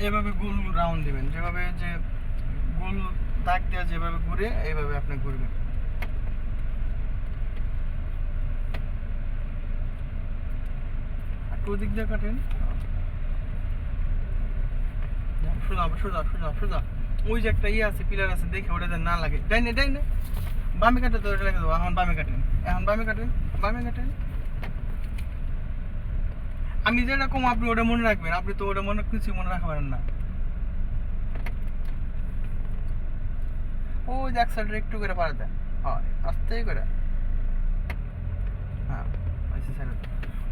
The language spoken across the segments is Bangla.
এভাবে গোল রাউন্ড দিবেন, যেভাবে যে গোল দাগ দেওয়া যেভাবে ঘুরে এইভাবে আপনি ঘুরবেন। আর ওদিক দিয়ে কাটেন, সোজা সোজা সোজা সোজা। ওই যে একটা ইয়ে আছে, পিলার আছে, দেখে ওটাতে না লাগে। ডাইনে ডাইনে বামে কাটে তো ওটা লেগে দেবো। এখন বামে কাটেন, এখন বামে কাটেন, বামে কাটেন। আমি যেটা কম আপনি ওটা মনে রাখবেন, আপনি তো ওটা কিছু মনে রাখতে পারেন না। ও যে এক সাইডে একটু করে পারে দেন, হয় আস্তে করে। হ্যাঁ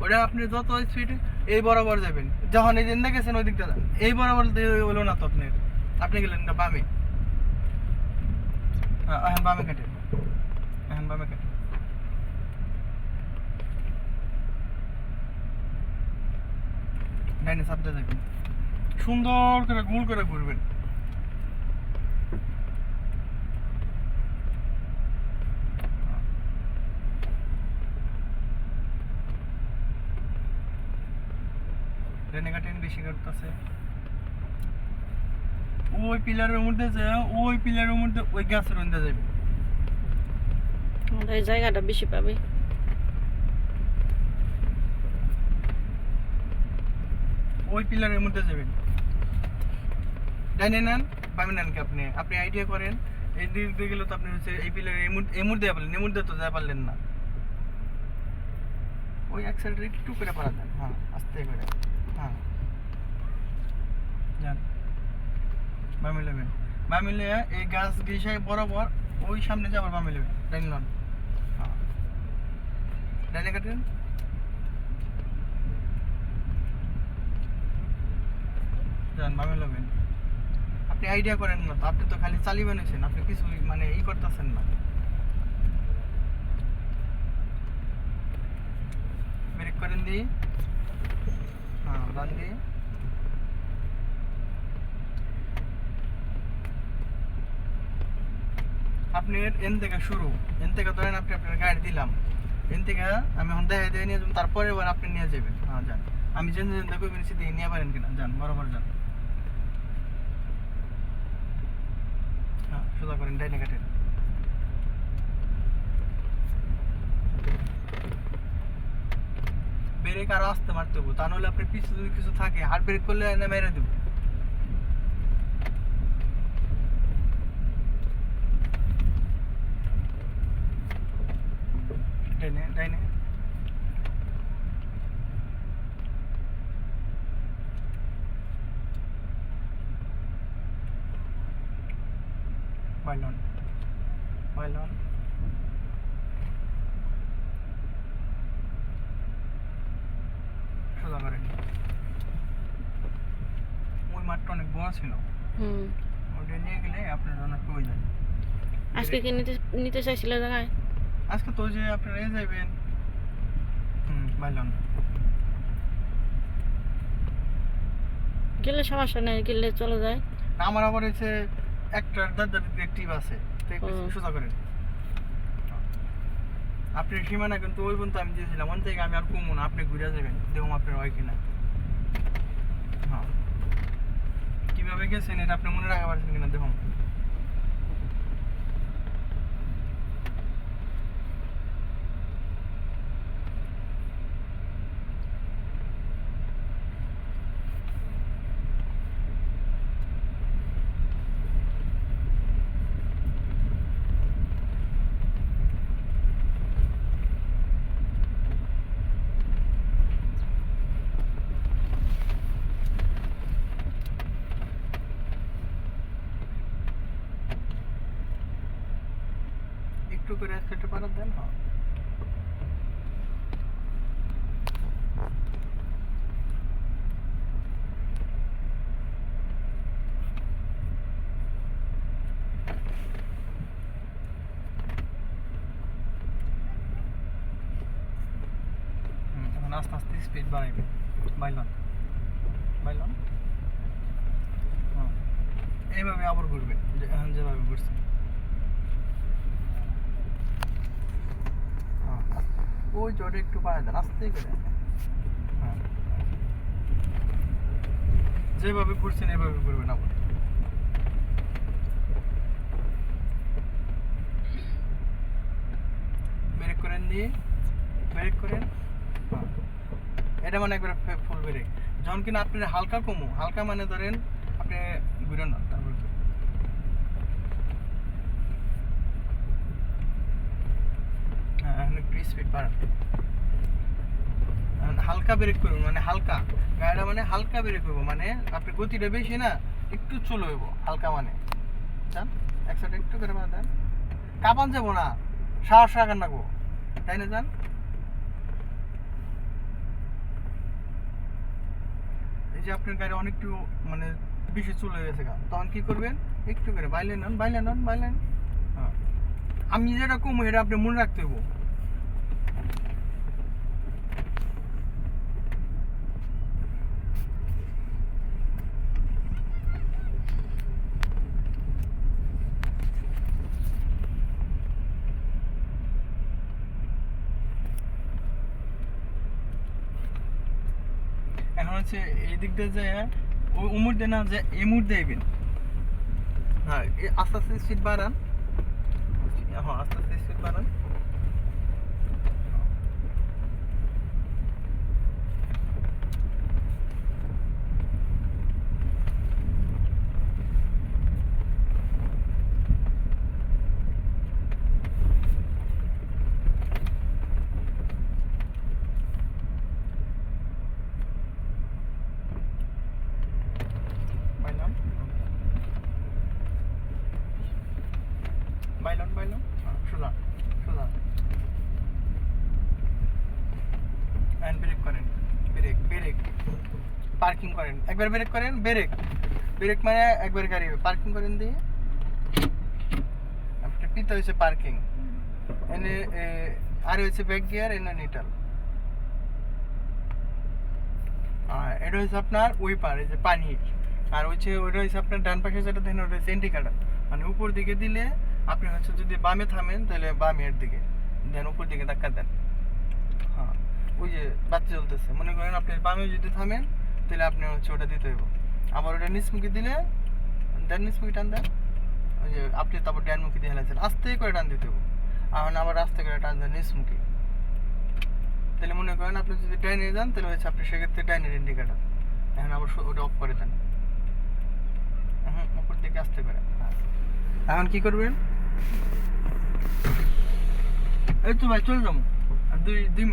ওটা আপনি যত স্পিড এই বরাবর যাবেন, যখন এই যে গেছেন ওই দিকটা যান, এই বরাবর হলো না তো আপনি, আপনি গেলেন না বামে। হ্যাঁ এখন বামে কাটেন, এখন বামে কাটেন। ডাইনে চাপতে যাবেন, সুন্দর করে গোল করে ঘুরবেন। ডাইনে কাটেন, বেশি কাটতেছে। ওই পিলারের মধ্যে যে, ওই পিলারের মধ্যে ওই গাছের মধ্যে যাবে, এই জায়গাটা বেশি পাবে। ওই পিলারের মধ্যে যাবেন। ডাইনে নেন, বামে নেন কি আপনি, আপনি আইডিয়া করেন। এই দিক দিয়ে গেলে তো আপনি হচ্ছে এই পিলারে এই মুড় দিয়ে পারলেন, এই মুড় দিয়ে তো যা পারলেন না। ওই এক সাইডে একটু করে পারা দেন, হ্যাঁ আস্তে করে। হ্যাঁ যান বামে নেবেন, বামে নিয়ে এই গাছ গিয়ে বরাবর ওই সামনে যাবার বামে নেবেন। ডাইন লন, হ্যাঁ ডাইনে কাটেন। যান বামে নেবেন। আপনি আইডিয়া করেন না তো, আপনি তো খালি চালিয়ে নিয়েছেন, আপনি কিছু মানে ই করতেছেন না। ব্রেক করেন দিয়ে, হ্যাঁ ডান দিয়ে। আপনি এন থেকে শুরু, এন থেকে ধরেন আপনি আপনার গাড়ি দিলাম, এন থেকে আমি এখন দেখা দিয়ে নিয়ে যাবেন, তারপরে এবার আপনি নিয়ে যাবেন। হ্যাঁ যান, আমি যেন দেখো দিয়ে নিয়ে পারেন কিনা, যান বরাবর যান। হ্যাঁ সোজা করেন, ডাইনে কাটেন। ব্রেক আরো আসতে মারতে হবো, তা নাহলে আপনি পিছু যদি কিছু থাকে হার্ড ব্রেক করলে এনে মেরে দেবো। ডাইনে ডাইনে, বাইলন বাইলন, সোজা করেন। ওই মাঠটা অনেক বড় ছিল, ওটা নিয়ে গেলে আপনার অনেক প্রয়োজন। আজকে কি নিতে নিতে চাইছিল জায়গায়? আজকে তো যে আপনারা এ যাবেন, বাইলন গেলে সমস্যা নেই, গেলে চলে যায়। আমার আবার হচ্ছে একটা ডিটেকটিভ আছে, সোজা করেন। আপনি সীমানা কিন্তু ওই পর্যন্ত আমি দিয়েছিলাম, ওন থেকে আমি আর কমবো না, আপনি ঘুরে যাবেন, দেখুন আপনার হয় কিনা। হ্যাঁ কীভাবে গেছেন এটা আপনি মনে রাখা পারছেন কিনা দেখুন। একটু করে একসাথে পারার দেন। হ্যাঁ এখন আস্তে আস্তে স্পিড বাড়াইবেন। বাইলন বাইলন, হ্যাঁ এইভাবে আবার ঘুরবেন, এখন যেভাবে ঘুরছেন। হ্যাঁ ওই জোরে একটু পাড়া দেন, আস্তে করে। হ্যাঁ যেভাবে করছেন এভাবে করবেন আবার। ব্রেক করেন দিয়ে ব্রেক করেন। হ্যাঁ। এটা মানে একবারে ফুল ব্রেক। যখন কিনা আপনি হালকা কমু, হালকা মানে ধরেন আপনি ঘুরেন না, তারপর হ্যাঁ এখন একটু স্পিড বাড়ান। এখন হালকা ব্রেক করুন, মানে হালকা গাড়িটা মানে হালকা ব্রেক করবো, মানে আপনি গতিটা বেশি না, একটু চলে হইব হালকা মানে। যান একসাথে একটু করে মানে দেন, কাঁপান যাবো না, সাহস রাখান রাখবো, তাই না? যান, এই যে আপনার গাড়ি অনেকটু মানে বেশি চলে গেছে গা, তখন কি করবেন, একটু করে বাইলে নেন, বাইলে নেন, বাইলে নেন। হ্যাঁ, আমি যেটা কমু এটা আপনি মনে রাখতে হইব। এখন হচ্ছে এই দিক দিয়ে যায় ওই উমর দিয়ে না যে এই মুড় দেবেন। হ্যাঁ, আস্তে আস্তে স্পিড বাড়ান। হ্যাঁ, আস্তে আস্তে স্পিড বাড়ান। বাইলাম, বাইলাম, বাইলাম। সোজা সোজা হ্যান্ড ব্রেক করেন, ব্রেক ব্রেক পার্কিং করেন, একবার ব্রেক করেন, ব্রেক ব্রেক মানে একবার গাড়ি পার্কিং করেন দিয়ে আপনার পিতা হয়েছে পার্কিং, এনে আর হয়েছে ব্যাক গিয়ার, এনে নিউট্রাল। আর এটা হচ্ছে আপনার ওইপার, এই যে পানি। আর হচ্ছে ওইটা হচ্ছে আপনার ডান পাশে যেটা দেখেন ওটা হচ্ছে ইন্ডিকেটার, মানে উপর দিকে দিলে আপনি হচ্ছে যদি বামে থামেন তাহলে বামের দিকে দেন, উপর দিকে ধাক্কা দেন। হ্যাঁ, ওই যে বাচ্চা চলতেছে, মনে করেন আপনি বামে যদি থামেন তাহলে আপনি হচ্ছে ওটা দিতে হইব। আবার ওটা নিচমুখী দিলে দেন, নিচমুখী টান দেন, ওই যে আপনি তারপর ডানমুখী দিয়ে হেলাচ্ছেন, আস্তে করে টান দিতে হইব। এখন আবার আস্তে করে টান দেন নিচমুখী। তাহলে মনে করেন আপনি যদি ডাইনে যান তাহলে হচ্ছে আপনি সেক্ষেত্রে ডাইনের ইন্ডিকেটার। এখন আবার ওটা অফ করে দেন, উপর দিকে আস্তে করে। হ্যাঁ, এখন কি করবেন, এই তো ভাই চলে যাবো আর দুই মিনিট।